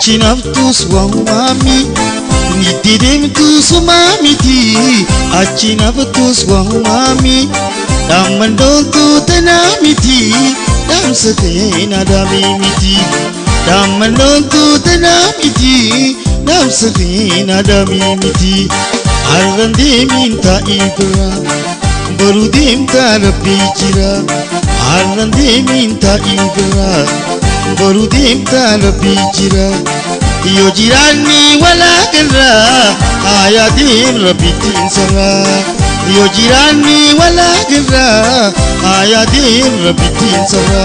achi naftus wahumami nididimtus umamiti achi naftus wahumami damandontu tanamiti damsatena damimiti damandontu tanamiti damsatena damimiti arrande minta ibra barudim tarabbi jira arrande minta ibra barudim tarabbi jira yo jirani wala garra ayadim rabbitin sara yo jirani wala garra ayadim rabbitin sara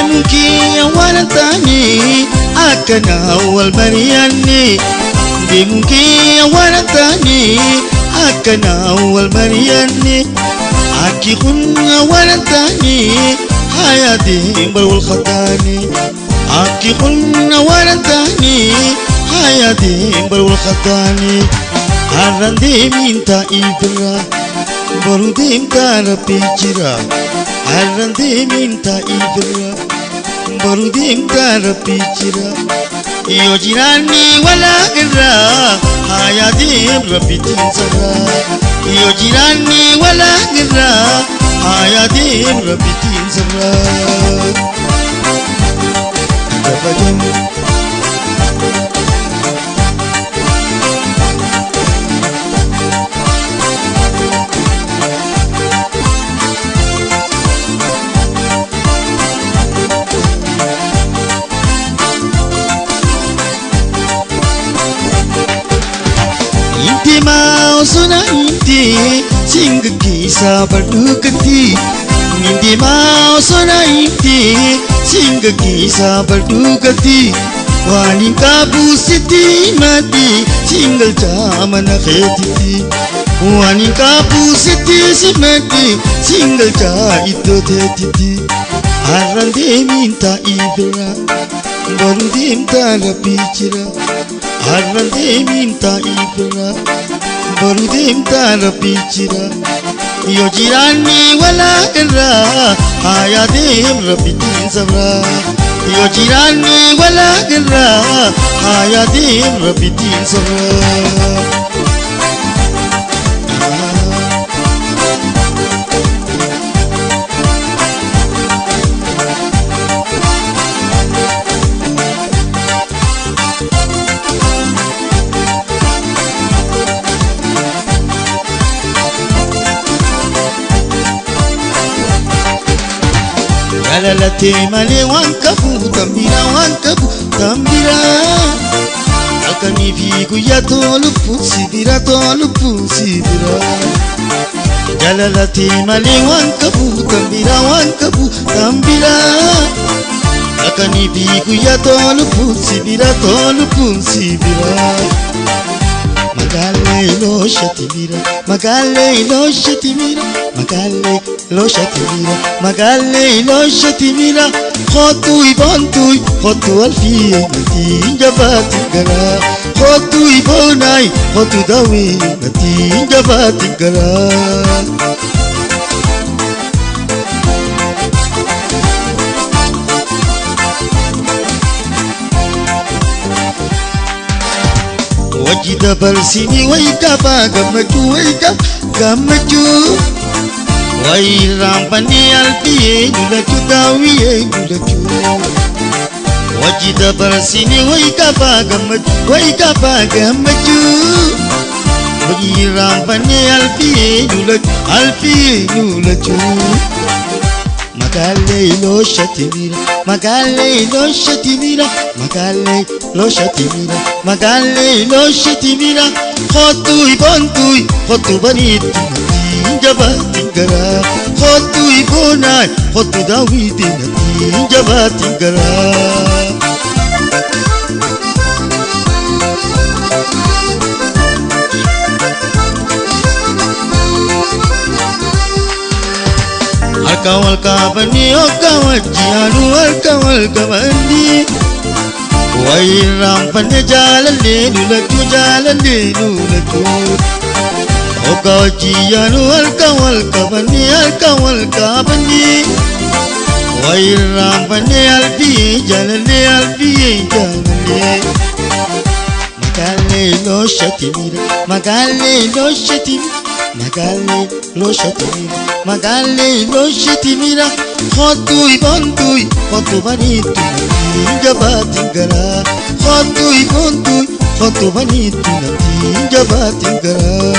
mungkin wanatani akan awal mariani mungkin wanatani akan awal mariani akikun wanatani hayatim barul khatani akikun wanatani hayatim barul khatani arrande minta ibra barudim tarapi jira arrande minta ibra barudim tarapi jira yo jirani wala garra hayatim rabbitin sara yo jirani wala garra hayatim rabbitin sara jabajam mau suna inti sing kisa berdukati inti mau suna inti sing kisa berdukati wani kabu siti mati single jamana kheti wani kabu siti simati single ja itu teti arrande minta ibra barudim tarapi jira arrande minta ibra barudim tarapi jira yo jirani wala garra hayatim rabbitin sabra yo jirani wala garra hayatim rabbitin sabra Lalate male wankabu tambira akani figu ya tolu sibira Lalate male wankabu tambira akani figu ya tolu sibira magale lo shatimira magale lo shatimira khotu ibantui khotu alfi nati jabat gara khotu ibonai khotu dawi nati jabat gara wajida barsini waika ba gamaju wai rampani alpiye gulachu dawiye gulachu wajida barsini waika ba gamaju wai rampani alpiye gulachu magale lo shatimira khotu ibantui khotu banit jabatin gara khotu ibonai khotu dawidin jabatin gara Alka hokka wajjianu alka bandi Wayram panne jalalle nulatu Hokka wajjianu alka bandi Wayram panne alfi jalalle Magale lo shatimira Magale lo shatimira Khotui banitu jabatingara Khotui banitu jabatingara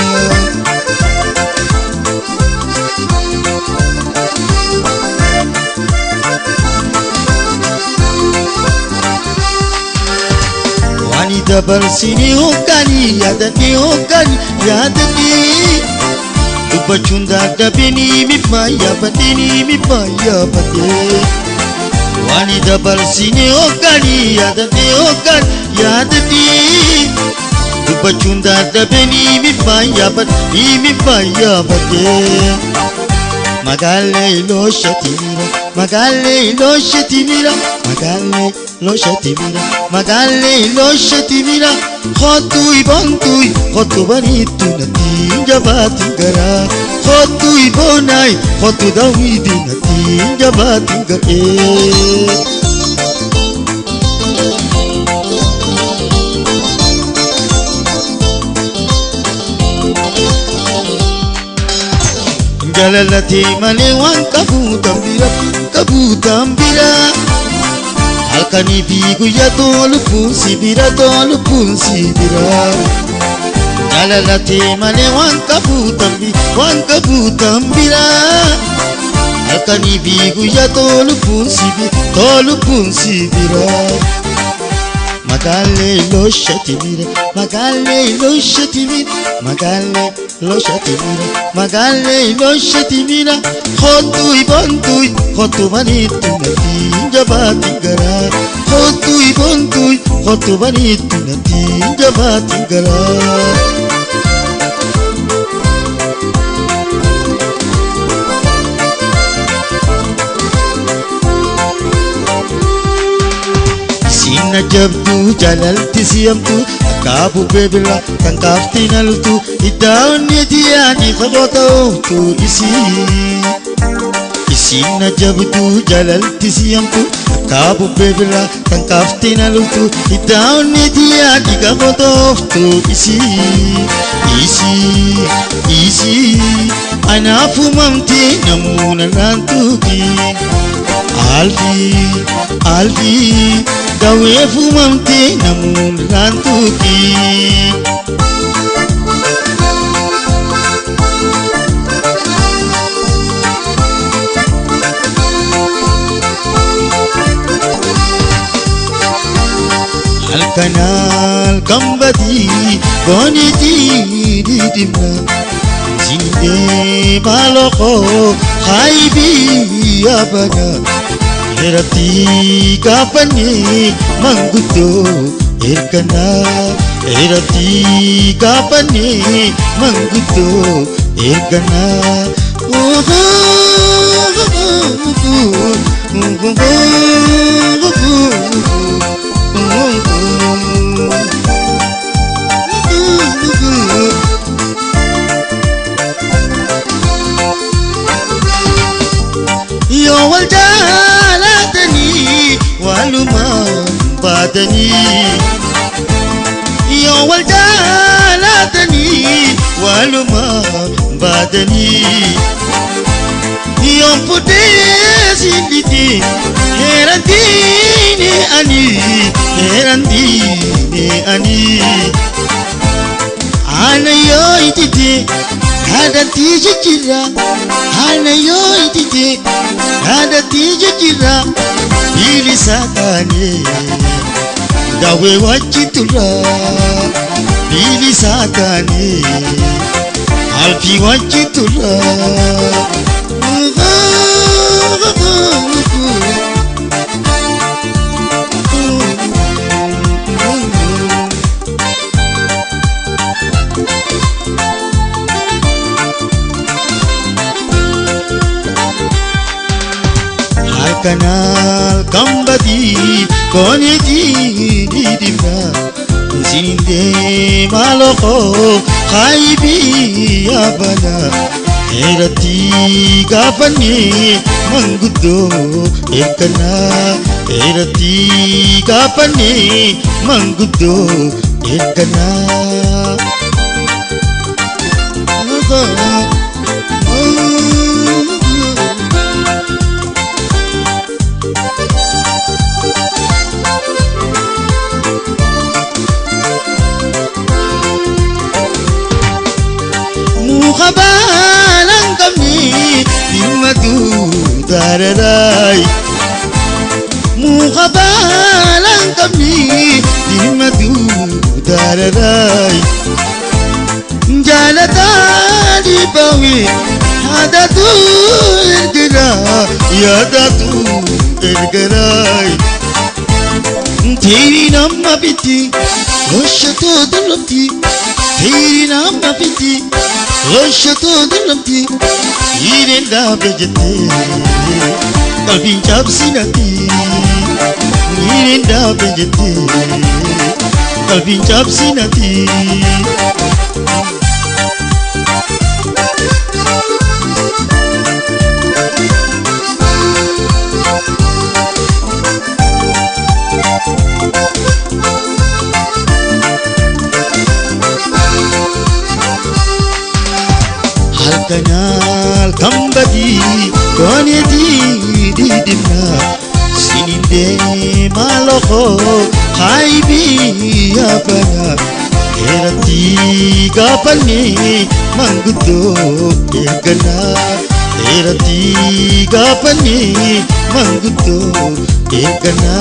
dabarsini hokkani yadani Dubbachuun dadhabini mifaya badini Wani dabarsini hokkani yadani Dubbachuun dadhabini mifaya badini Magale lo shatimira Khotui banitu natin jabatingara Khotui bonai khotu dawidi natin jabatingara Jalalati male wan kabutambira Alkani bigu ya tolupun sibira Jalalati male wan kabutambira Alkani bigu ya tolupun sibira Magale lo shatimira Khotui banitu natin jabatingara Khotui banitu natin jabatingara Sina jabdu jalalti siyamtu Akabu bebila tangkafti nalutu Idaun yadiyani khabotautu Sina jabdu jalalti siyamtu Akabu bebila tangkafti nalutu Idaun yadiyani khabotautu Isi Anafu mamti namuna nantuki Alfi Dawefu mamti namun rantuki Alkanal kambati boniti didimna Sinde maloko khaibi abana Herati kapani manguto erkana Herati kapani manguto erkana Yo waljalatani waluma badani Yo waljalatani waluma badani Yo putesi liti herandini ani Ana yo ititi Ada tija jira Ana yo ititi Ada tija jira Ili satane Dawe wajitura Ili satane Alfi wajitura Halkanal kambadi koneti didimna Sinde maloko khaibi abana Herati gapani mangudo ekana Herati gapani mangudo ekana Mukhabalan kami dimadu dararai Mukhabalan kami dimadu dararai Jalata di bawi hadatu ergera yadatu ergerai Teri nama biti Roshato dalamti Teri nama biti Roshato dalamti Irenda bejete Kalbin cabsinati Irenda bejete Kalbin cabsinati Halkanal kambadi koneti didimna Sininde maloko khaibi abana Herati gapani mangudo ekana Herati gapani mangudo ekana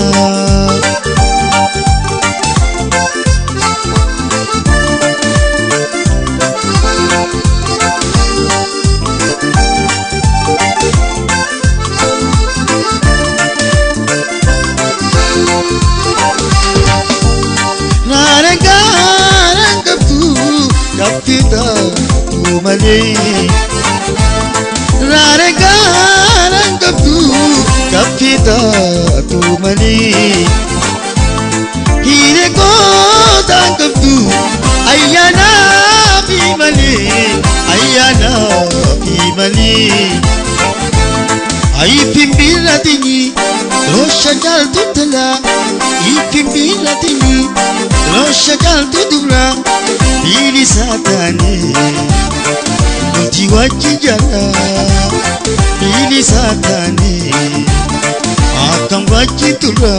Kapita tu male Rarega rangaptu kapita tu male Hire ko tangaptu ayana bimale ayana bimale Ay pimbila tini roshakal tutla Ipimbila tini roshakal tutla Bili satane Multi wajijala Bili satane Akam wajitula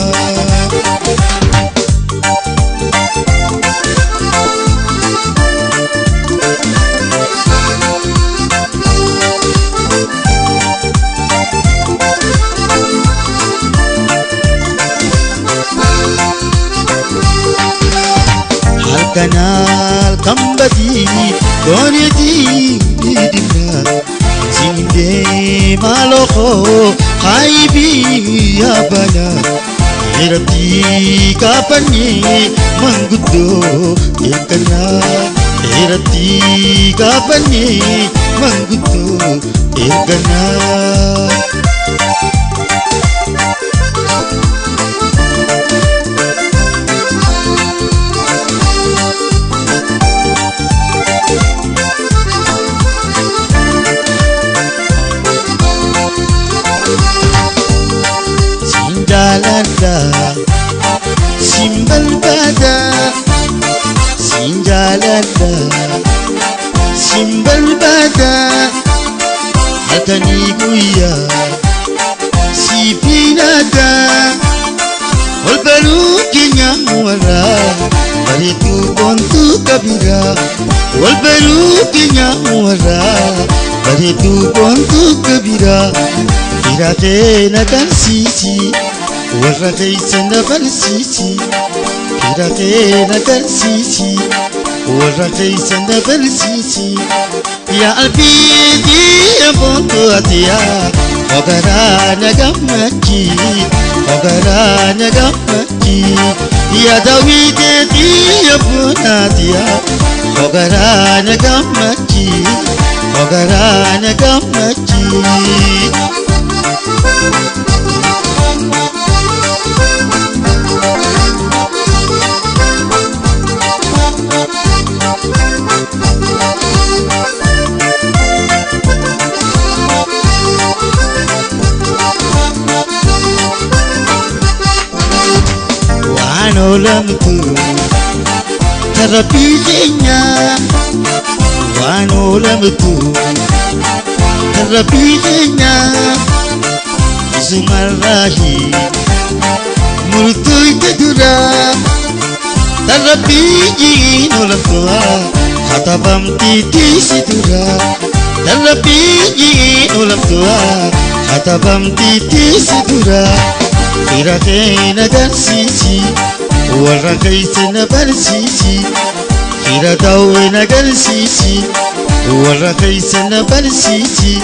Halkanal kambadi koneti didimna Sinde maloko khaibi abana Herati kapani mangudo ekana Herati kapani mangudo ekana Sinjalada simbal bada Sinjalada simbal bada Hatani guya sipinada Walbaru kenya wala Baritu bontu kabira Walbaru kenya wala Baritu bontu kabira Firate nakan sisi Warraqay sanafal sisi Firate nakan sisi Warraqay sanafal sisi Ya albidi ya bonto atia Ogara nagamaki Ogara nagamaki Ya dawide ya bonatia Ogara nagamaki Ogara nagamaki lamtu Rabbi keenya waan lamtu Rabbi keenya isumarraahi murtuutti dura Rabbi jiin olamtuha katabamtiitti dura Rabbi jiin olamtuha katabamtiitti dura Fira keenya agarsiisi warra keessa na barsiisi Fira ta'uu agarsiisi warra keessa na barsiisi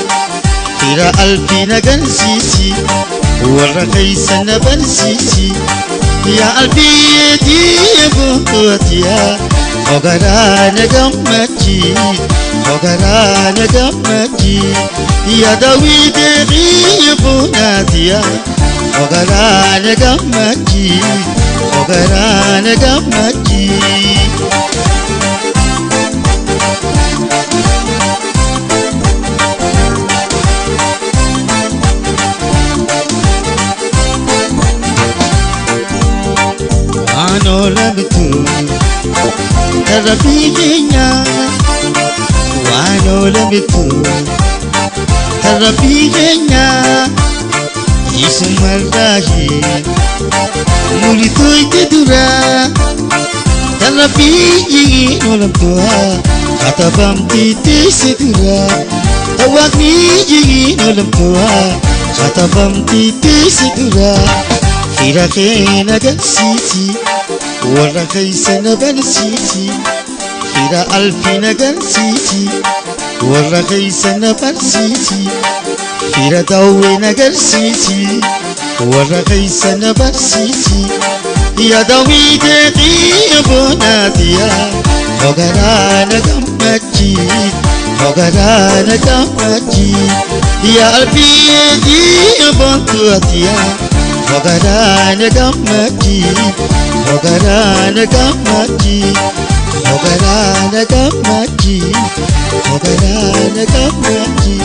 Fira alfiin agarsiisi warra keessa na barsiisi yaa alfiitii bu'aatiyaa ogaraa na gammachi ogaraa na gammachi yaa daawwitii bu'aatiyaa ogaraa na gammachi ogaraa na gammachi Ano lamtu Rabbi keenya Ano lamtu Rabbi keenya isumarraahi murtuutti dura Rabbi jiin olamtuha katabamtiitti dura Waaqni jiin olamtuha katabamtiitti dura Fira keenya agarsiisi warra keessa na barsiisi Fira alfiin agarsiisi warra keessa na barsiisi Fira ta'uu agarsiisi warra keessa na barsiisi yaa daawwitii bu'aatiyaa ogaraa na gammachi ogaraa na gammachi yaa alfiitii bu'aatiyaa ogaraa na gammachi ogaraa na gammachi ogaraa na gammachi ogaraa na gammachi